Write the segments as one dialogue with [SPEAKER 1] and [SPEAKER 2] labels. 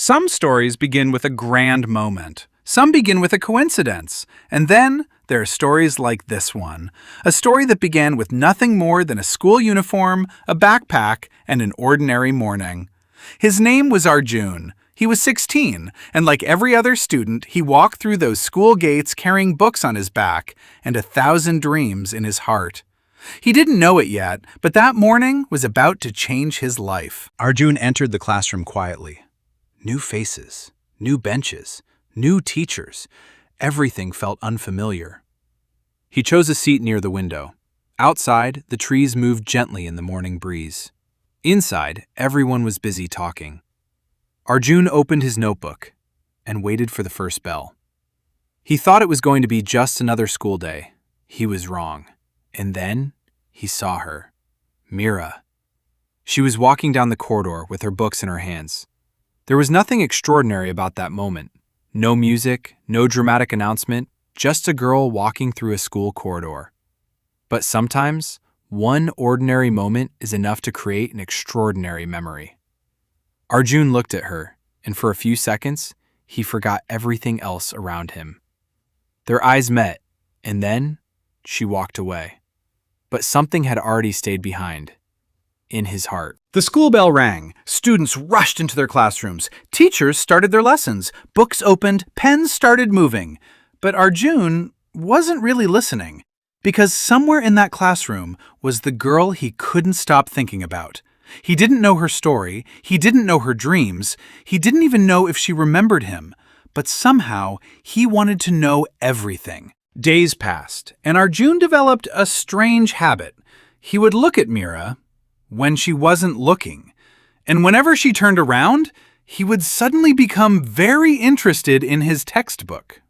[SPEAKER 1] Some stories begin with a grand moment. Some begin with a coincidence. And then there are stories like this one. A story that began with nothing more than a school uniform, a backpack, and an ordinary morning. His name was Arjun. He was 16, and like every other student, he walked through those school gates carrying books on his back and 1,000 dreams in his heart. He didn't know it yet, but that morning was about to change his life. Arjun entered the classroom quietly. New faces, new benches, new teachers. Everything felt unfamiliar. He chose a seat near the window. Outside, the trees moved gently in the morning breeze. Inside, everyone was busy talking. Arjun opened his notebook and waited for the first bell. He thought it was going to be just another school day. He was wrong. And then he saw her, Meera. She was walking down the corridor with her books in her hands. There was nothing extraordinary about that moment. No music, no dramatic announcement, just a girl walking through a school corridor. But sometimes, one ordinary moment is enough to create an extraordinary memory. Arjun looked at her, and for a few seconds, he forgot everything else around him. Their eyes met, and then she walked away. But something had already stayed behind, in his heart. The school bell rang. Students rushed into their classrooms. Teachers started their lessons. Books opened. Pens started moving. But Arjun wasn't really listening, because somewhere in that classroom was the girl he couldn't stop thinking about. He didn't know her story. He didn't know her dreams. He didn't even know if she remembered him. But somehow, he wanted to know everything. Days passed, and Arjun developed a strange habit. He would look at Meera when she wasn't looking, and whenever she turned around, he would suddenly become very interested in his textbook.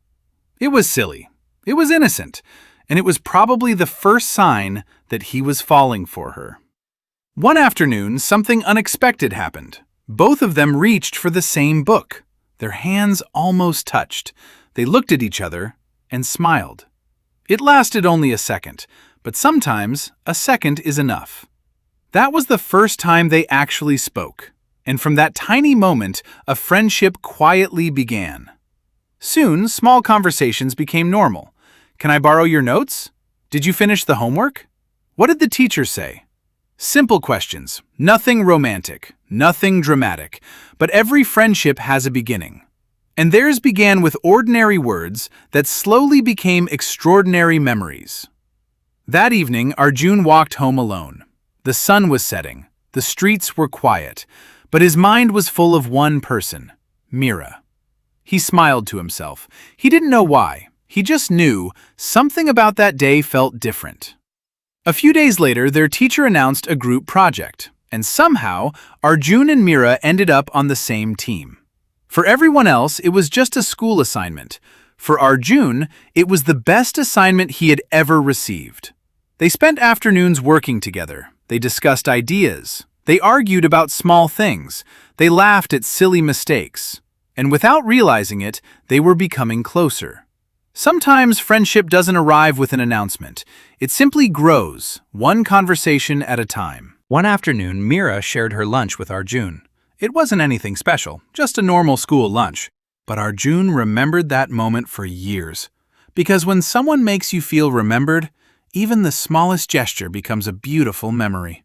[SPEAKER 1] It was silly, it was innocent, and it was probably the first sign that he was falling for her. One afternoon, something unexpected happened. Both of them reached for the same book. Their hands almost touched. They looked at each other and smiled. It lasted only a second, but sometimes a second is enough. That was the first time they actually spoke, and from that tiny moment, a friendship quietly began. Soon, small conversations became normal. Can I borrow your notes? Did you finish the homework? What did the teacher say? Simple questions, nothing romantic, nothing dramatic, but every friendship has a beginning. And theirs began with ordinary words that slowly became extraordinary memories. That evening, Arjun walked home alone. The sun was setting, the streets were quiet, but his mind was full of one person, Meera. He smiled to himself. He didn't know why. He just knew something about that day felt different. A few days later, their teacher announced a group project, and somehow, Arjun and Meera ended up on the same team. For everyone else, it was just a school assignment. For Arjun, it was the best assignment he had ever received. They spent afternoons working together. They discussed ideas. They argued about small things. They laughed at silly mistakes. And without realizing it, they were becoming closer. Sometimes friendship doesn't arrive with an announcement. It simply grows, one conversation at a time. One afternoon, Meera shared her lunch with Arjun. It wasn't anything special, just a normal school lunch. But Arjun remembered that moment for years. Because when someone makes you feel remembered, even the smallest gesture becomes a beautiful memory.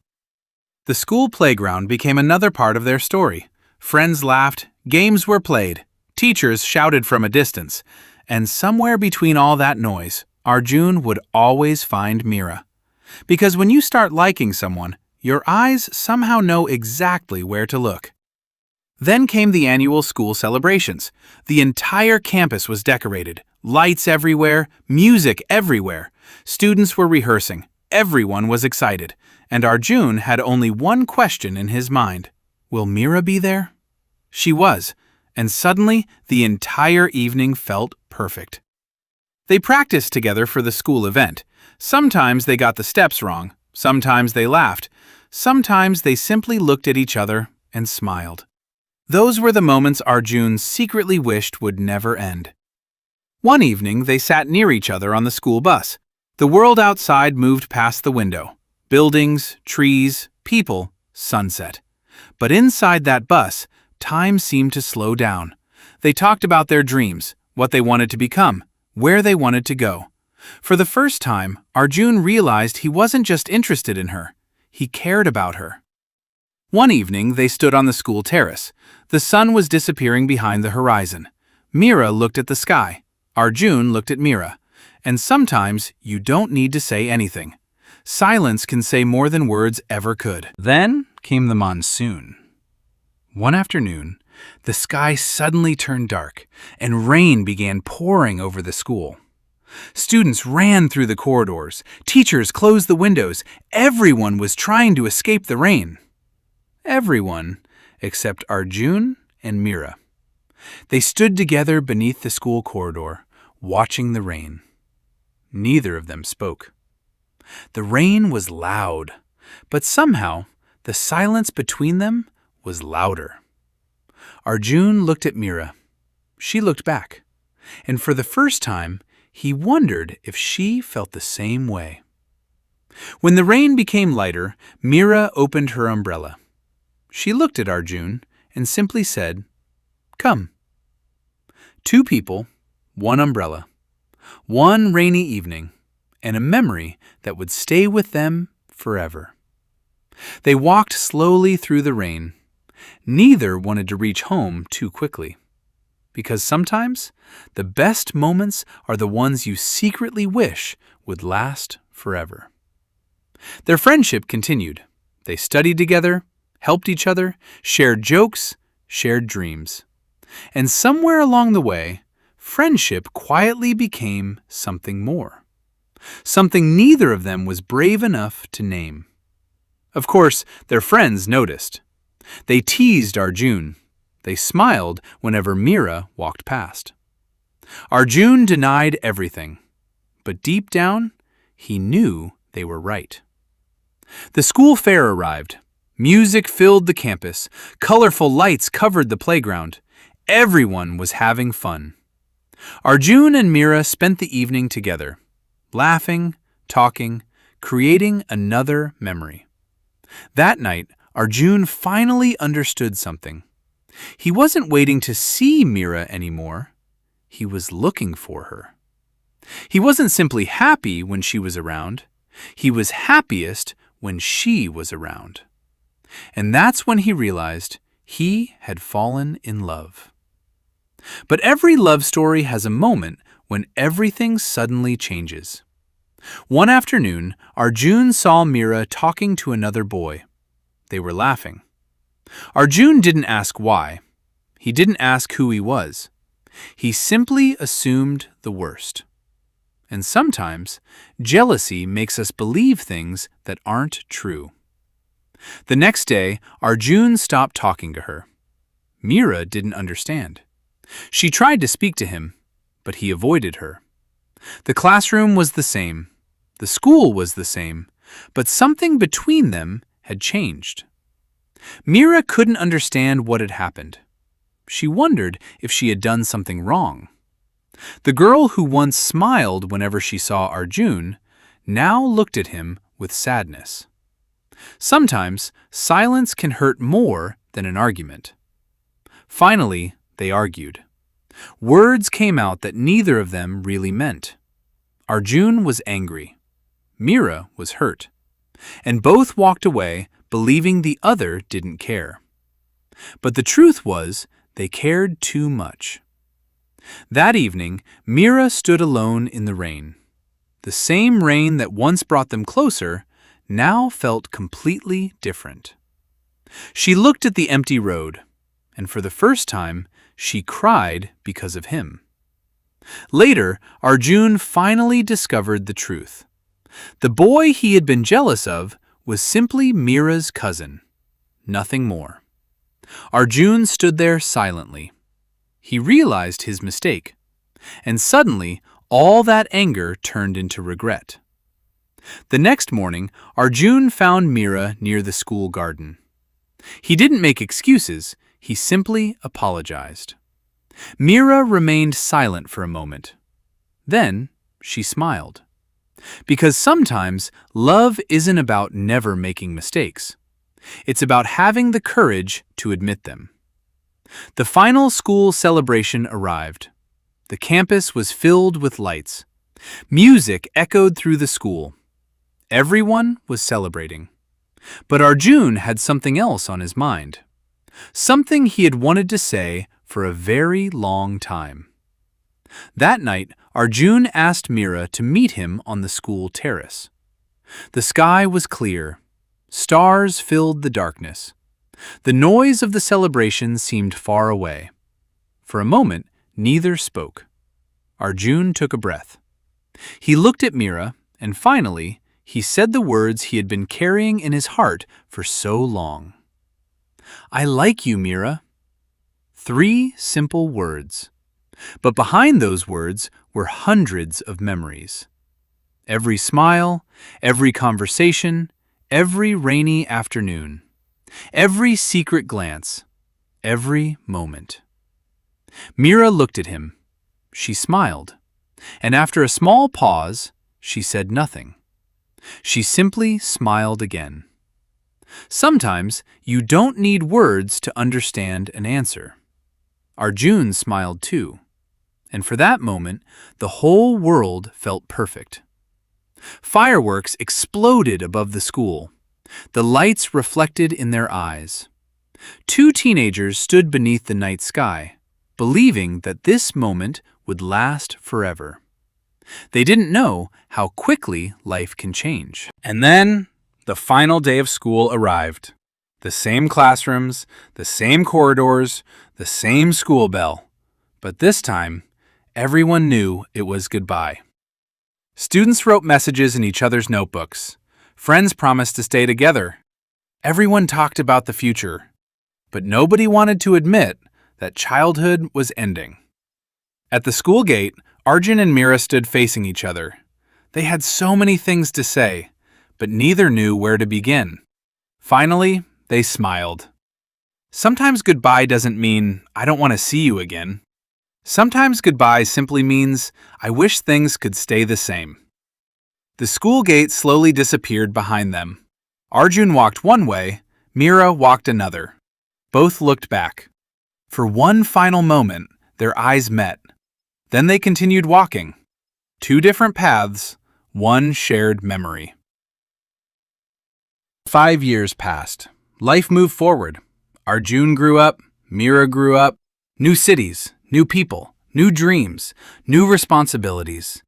[SPEAKER 1] The school playground became another part of their story. Friends laughed, games were played, teachers shouted from a distance, and somewhere between all that noise, Arjun would always find Meera. Because when you start liking someone, your eyes somehow know exactly where to look. Then came the annual school celebrations. The entire campus was decorated, lights everywhere, music everywhere. Students were rehearsing, everyone was excited, and Arjun had only one question in his mind. Will Meera be there? She was, and suddenly the entire evening felt perfect. They practiced together for the school event. Sometimes they got the steps wrong, sometimes they laughed, sometimes they simply looked at each other and smiled. Those were the moments Arjun secretly wished would never end. One evening, they sat near each other on the school bus. The world outside moved past the window. Buildings, trees, people, sunset. But inside that bus, time seemed to slow down. They talked about their dreams, what they wanted to become, where they wanted to go. For the first time, Arjun realized he wasn't just interested in her. He cared about her. One evening, they stood on the school terrace. The sun was disappearing behind the horizon. Meera looked at the sky. Arjun looked at Meera. And sometimes, you don't need to say anything. Silence can say more than words ever could. Then came the monsoon. One afternoon, the sky suddenly turned dark, and rain began pouring over the school. Students ran through the corridors. Teachers closed the windows. Everyone was trying to escape the rain. Everyone except Arjun and Meera. They stood together beneath the school corridor, watching the rain. Neither of them spoke. The rain was loud, but somehow the silence between them was louder. Arjun looked at Meera. She looked back, and for the first time, he wondered if she felt the same way. When the rain became lighter, Meera opened her umbrella. She looked at Arjun and simply said, "Come." Two people, one umbrella, one rainy evening, and a memory that would stay with them forever. They walked slowly through the rain. Neither wanted to reach home too quickly, because sometimes the best moments are the ones you secretly wish would last forever. Their friendship continued. They studied together, helped each other, shared jokes, shared dreams. And somewhere along the way, friendship quietly became something more. Something neither of them was brave enough to name. Of course, their friends noticed. They teased Arjun. They smiled whenever Meera walked past. Arjun denied everything, but deep down, he knew they were right. The school fair arrived. Music filled the campus. Colorful lights covered the playground. Everyone was having fun. Arjun and Meera spent the evening together, laughing, talking, creating another memory. That night, Arjun finally understood something. He wasn't waiting to see Meera anymore. He was looking for her. He wasn't simply happy when she was around. He was happiest when she was around. And that's when he realized he had fallen in love. But every love story has a moment when everything suddenly changes. One afternoon, Arjun saw Meera talking to another boy. They were laughing. Arjun didn't ask why. He didn't ask who he was. He simply assumed the worst. And sometimes, jealousy makes us believe things that aren't true. The next day, Arjun stopped talking to her. Meera didn't understand. She tried to speak to him, but he avoided her. The classroom was the same. The school was the same, but something between them had changed. Meera couldn't understand what had happened. She wondered if she had done something wrong. The girl who once smiled whenever she saw Arjun now looked at him with sadness. Sometimes, silence can hurt more than an argument. Finally, they argued. Words came out that neither of them really meant. Arjun was angry. Meera was hurt. And both walked away, believing the other didn't care. But the truth was, they cared too much. That evening, Meera stood alone in the rain. The same rain that once brought them closer now felt completely different. She looked at the empty road, and for the first time, she cried because of him. Later, Arjun finally discovered the truth. The boy he had been jealous of was simply Meera's cousin, nothing more. Arjun stood there silently. He realized his mistake, and suddenly all that anger turned into regret. The next morning, Arjun found Meera near the school garden. He didn't make excuses, he simply apologized. Meera remained silent for a moment. Then she smiled. Because sometimes love isn't about never making mistakes. It's about having the courage to admit them. The final school celebration arrived. The campus was filled with lights. Music echoed through the school. Everyone was celebrating. But Arjun had something else on his mind. Something he had wanted to say for a very long time. That night, Arjun asked Meera to meet him on the school terrace. The sky was clear. Stars filled the darkness. The noise of the celebration seemed far away. For a moment, neither spoke. Arjun took a breath. He looked at Meera, and finally, he said the words he had been carrying in his heart for so long. "I like you, Meera." 3 simple words. But behind those words were hundreds of memories. Every smile, every conversation, every rainy afternoon, every secret glance, every moment. Meera looked at him. She smiled, and after a small pause, she said nothing. She simply smiled again. Sometimes you don't need words to understand an answer. Arjun smiled too, and for that moment, the whole world felt perfect. Fireworks exploded above the school. The lights reflected in their eyes. 2 teenagers stood beneath the night sky, believing that this moment would last forever. They didn't know how quickly life can change. And then, the final day of school arrived. The same classrooms, the same corridors, the same school bell. But this time, everyone knew it was goodbye. Students wrote messages in each other's notebooks. Friends promised to stay together. Everyone talked about the future. But nobody wanted to admit that childhood was ending. At the school gate, Arjun and Meera stood facing each other. They had so many things to say, but neither knew where to begin. Finally, they smiled. Sometimes goodbye doesn't mean, "I don't want to see you again." Sometimes goodbye simply means, "I wish things could stay the same." The school gate slowly disappeared behind them. Arjun walked one way, Meera walked another. Both looked back. For one final moment, their eyes met. Then they continued walking. 2 different paths, one shared memory. 5 years passed. Life moved forward. Arjun grew up, Meera grew up. New cities, new people, new dreams, new responsibilities.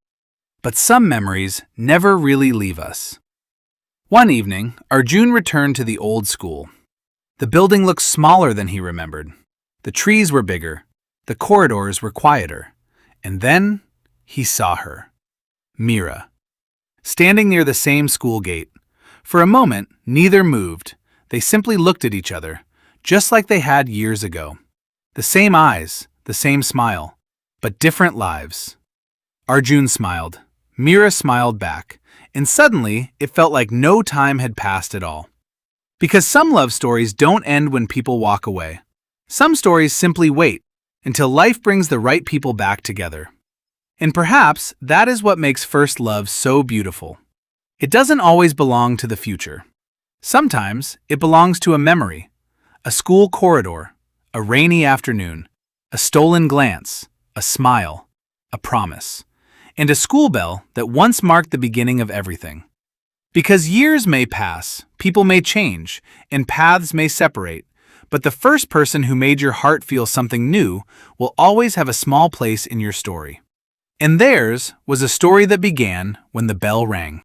[SPEAKER 1] But some memories never really leave us. One evening, Arjun returned to the old school. The building looked smaller than he remembered. The trees were bigger. The corridors were quieter. And then he saw her. Meera. Standing near the same school gate. For a moment, neither moved. They simply looked at each other, just like they had years ago. The same eyes, the same smile, but different lives. Arjun smiled. Meera smiled back, and suddenly it felt like no time had passed at all. Because some love stories don't end when people walk away. Some stories simply wait until life brings the right people back together. And perhaps that is what makes first love so beautiful. It doesn't always belong to the future. Sometimes it belongs to a memory, a school corridor, a rainy afternoon, a stolen glance, a smile, a promise, and a school bell that once marked the beginning of everything. Because years may pass, people may change, and paths may separate, but the first person who made your heart feel something new will always have a small place in your story. And theirs was a story that began when the bell rang.